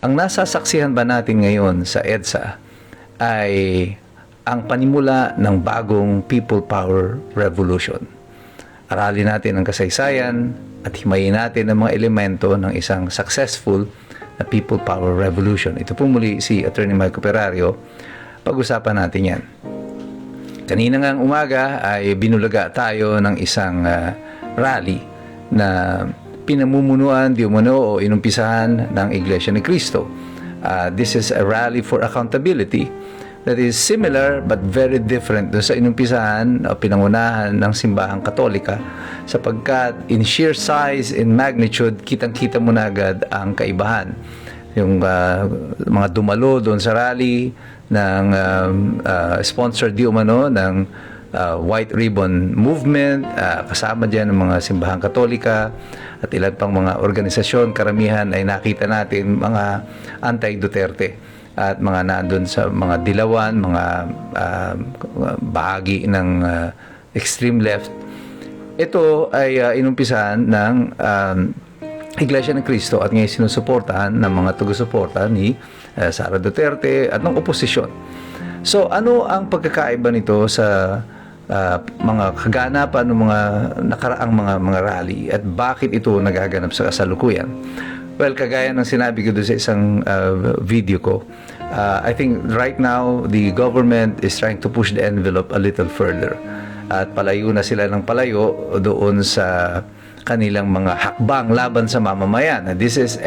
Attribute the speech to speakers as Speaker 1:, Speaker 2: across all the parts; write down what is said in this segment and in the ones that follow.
Speaker 1: Ang nasasaksihan ba natin ngayon sa EDSA ay ang panimula ng bagong people power revolution. Aralin natin ang kasaysayan at himayin natin ang mga elemento ng isang successful na people power revolution. Ito po muli si Attorney Michael Perario. Pag-usapan natin yan. Kanina ngang umaga ay binulaga tayo ng isang rally na pinamumunuan di umano o inumpisahan ng Iglesia ni Cristo. This is a rally for accountability that is similar but very different doon sa inumpisahan o pinangunahan ng simbahang Katolika, sapagkat in sheer size and magnitude kitang-kita mo na agad ang kaibahan. Yung mga dumalo doon sa rally ng sponsored di umano ng White Ribbon Movement, kasama dyan ng mga simbahang Katolika at ilan pang mga organisasyon. Karamihan ay nakita natin mga anti-Duterte at mga nandun sa mga dilawan, mga bahagi ng extreme left. Ito ay inumpisahan ng Iglesia ng Cristo at ngayon sinusuportahan ng mga taga-suporta ni Sara Duterte at ng oposisyon. So ano ang pagkakaiba nito sa mga kaganapan ng mga nakaraang mga rally at bakit ito nagaganap sa kasalukuyan? Well, kagaya ng sinabi ko doon sa isang video ko, I think right now the government is trying to push the envelope a little further. At palayo na sila ng palayo doon sa kanilang mga hakbang laban sa mamamayan. This is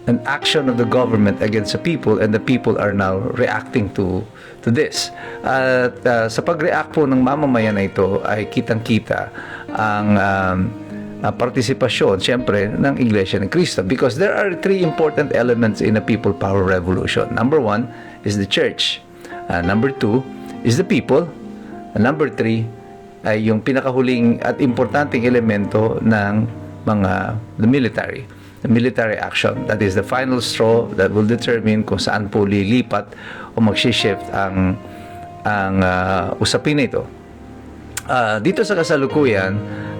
Speaker 1: an action of the government against the people, and the people are now reacting to this. At sa pag-react po ng mamamayan na ito ay kitang-kita ang partisipasyon, siyempre, ng Iglesia ng Cristo, because there are three important elements in a people power revolution. Number one is the church. Number two is the people. And number three ay yung pinakahuling at importanteng elemento ng the military. The military action. That is the final straw that will determine kung saan po lilipat o mag-shift ang usapin na ito. Dito sa kasalukuyan,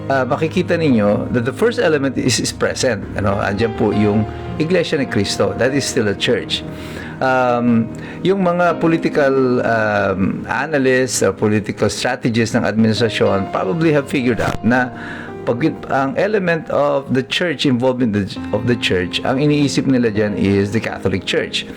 Speaker 1: makikita ninyo that the first element is present. Andyan po yung Iglesia ni Cristo. That is still a church. Yung mga political analysts or political strategists ng administrasyon probably have figured out na pag ang element of the church, involvement of the church, ang iniisip nila dyan is the Catholic Church.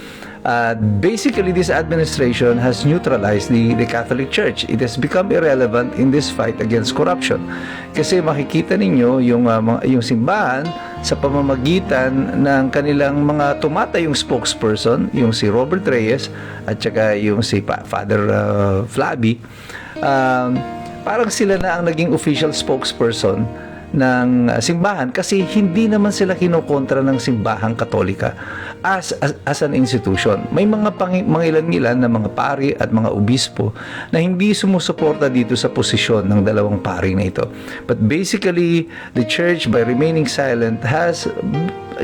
Speaker 1: Basically, this administration has neutralized the Catholic Church. It has become irrelevant in this fight against corruption. Kasi makikita ninyo yung simbahan sa pamamagitan ng kanilang mga tumatayong spokesperson, yung si Robert Reyes at saka yung si Father Flaby. Parang sila na ang naging official spokesperson ng simbahan kasi hindi naman sila kinokontra ng simbahang Katolika as an institution. May mga mangilan-ngilan na mga pari at mga obispo na hindi sumusuporta dito sa posisyon ng dalawang pari na ito. But basically, the church, by remaining silent, has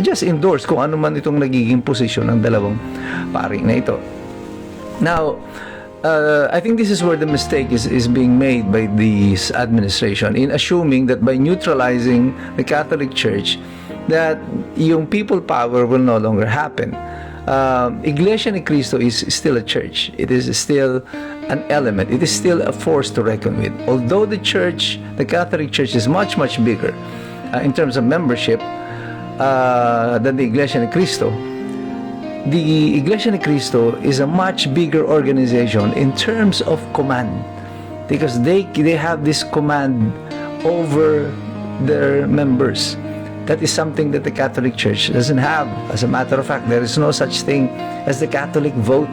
Speaker 1: just endorsed kung ano man itong nagiging posisyon ng dalawang pari na ito. Now, I think this is where the mistake is being made by this administration in assuming that by neutralizing the Catholic Church that yung people power will no longer happen. Iglesia ni Cristo is still a church. It is still an element. It is still a force to reckon with. Although the church, the Catholic Church, is much bigger in terms of membership than the Iglesia ni Cristo, the Iglesia ni Cristo is a much bigger organization in terms of command, because they have this command over their members. That is something that the Catholic Church doesn't have. As a matter of fact, there is no such thing as the Catholic vote.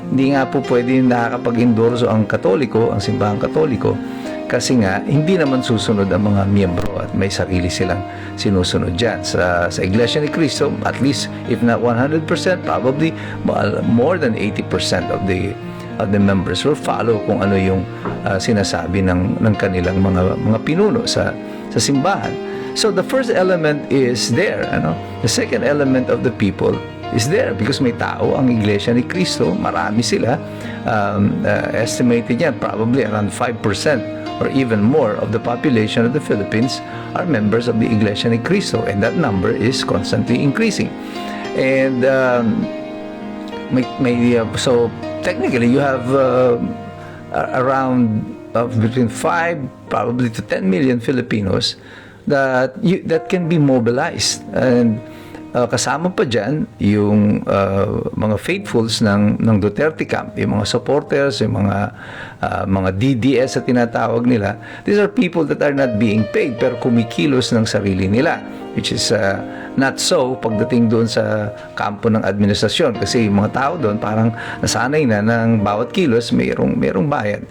Speaker 1: Hindi nga po pwede nakakapag-endorso ang Katoliko, ang simbahang Katoliko, kasi nga hindi naman susunod ang mga miyembro at may sarili silang sinusunod dyan. Sa Iglesia ni Cristo, at least if not 100%, probably more than 80% of the members will follow kung ano yung sinasabi ng kanilang mga pinuno sa simbahan. So the first element is there. The second element of the people is there because may tao ang Iglesia ni Cristo. Marami sila. Estimated yan, probably around 5% or even more of the population of the Philippines are members of the Iglesia ni Cristo, and that number is constantly increasing. And so technically you have around between 5 probably to 10 million Filipinos that can be mobilized, and kasama pa dyan yung mga faithfuls ng Duterte camp, yung mga supporters, yung mga DDS sa tinatawag nila. These are people that are not being paid pero kumikilos ng sarili nila, which is not so pagdating doon sa kampo ng administrasyon, kasi yung mga tao doon parang nasanay na ng bawat kilos mayroong bayad.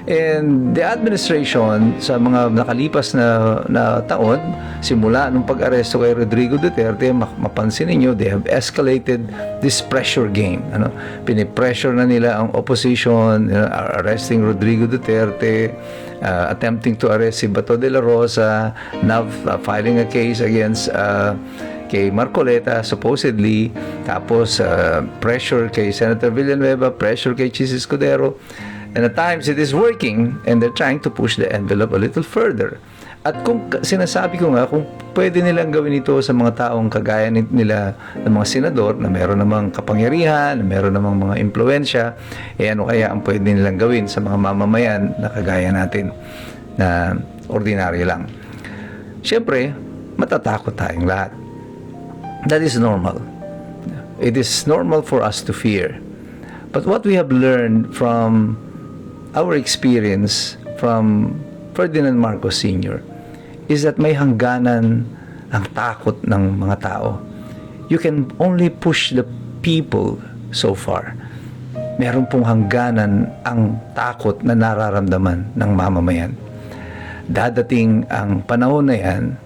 Speaker 1: And the administration sa mga nakalipas na taon, simula nung pag-aresto kay Rodrigo Duterte, mapansin niyo, they have escalated this pressure game. Pinipressure na nila ang opposition, arresting Rodrigo Duterte, attempting to arrest si Bato de la Rosa, now filing a case against kay Marcoleta supposedly, tapos pressure kay Senator Villanueva, pressure kay Chis Escudero. And at times, it is working, and they're trying to push the envelope a little further. At kung sinasabi ko nga, kung pwede nilang gawin ito sa mga taong kagaya nila ng mga senador na meron namang kapangyarihan, na meron namang mga impluensya, ano kaya ang pwede nilang gawin sa mga mamamayan na kagaya natin, na ordinaryo lang? Siyempre, matatakot tayong lahat. That is normal. It is normal for us to fear. But what we have learned from our experience from Ferdinand Marcos Sr. is that may hangganan ang takot ng mga tao. You can only push the people so far. Meron pong hangganan ang takot na nararamdaman ng mamamayan. Dadating ang panahon na yan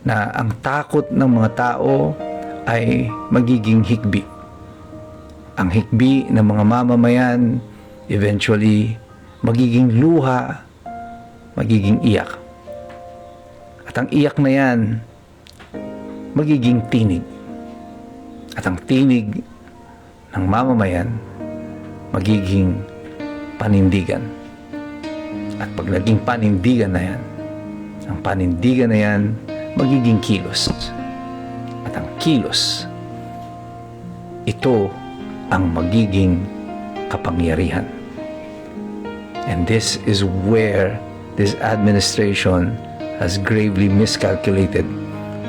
Speaker 1: na ang takot ng mga tao ay magiging hikbi. Ang hikbi ng mga mamamayan eventually magiging luha, magiging iyak. At ang iyak na yan, magiging tinig. At ang tinig ng mamamayan, magiging panindigan. At pag naging panindigan na yan, ang panindigan na yan, magiging kilos. At ang kilos, ito ang magiging kapangyarihan. And this is where this administration has gravely miscalculated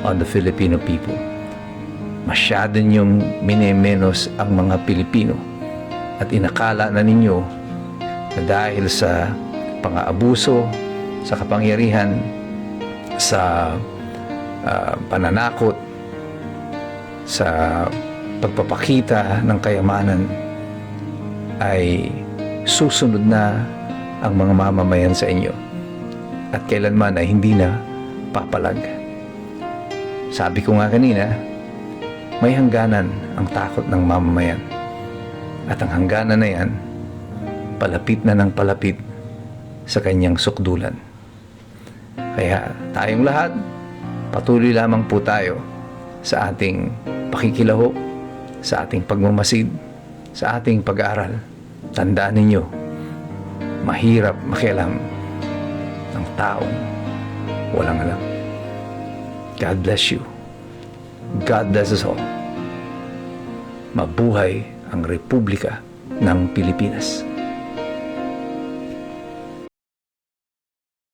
Speaker 1: on the Filipino people. Masyado niyong minemenos ang mga Pilipino at inakala na ninyo na dahil sa pang-aabuso, sa kapangyarihan, sa pananakot, sa pagpapakita ng kayamanan ay susunod na ang mga mamamayan sa inyo at kailanman ay hindi na papalag. Sabi ko nga kanina, may hangganan ang takot ng mamamayan, at ang hangganan na yan palapit na ng palapit sa kanyang sukdulan. Kaya tayong lahat, patuloy lamang po tayo sa ating pakikilaho, sa ating pagmamasid, sa ating pag-aaral. Tandaan ninyo, mahirap makialam ng taong walang alam. God bless you. God bless us all. Mabuhay ang Republika ng Pilipinas.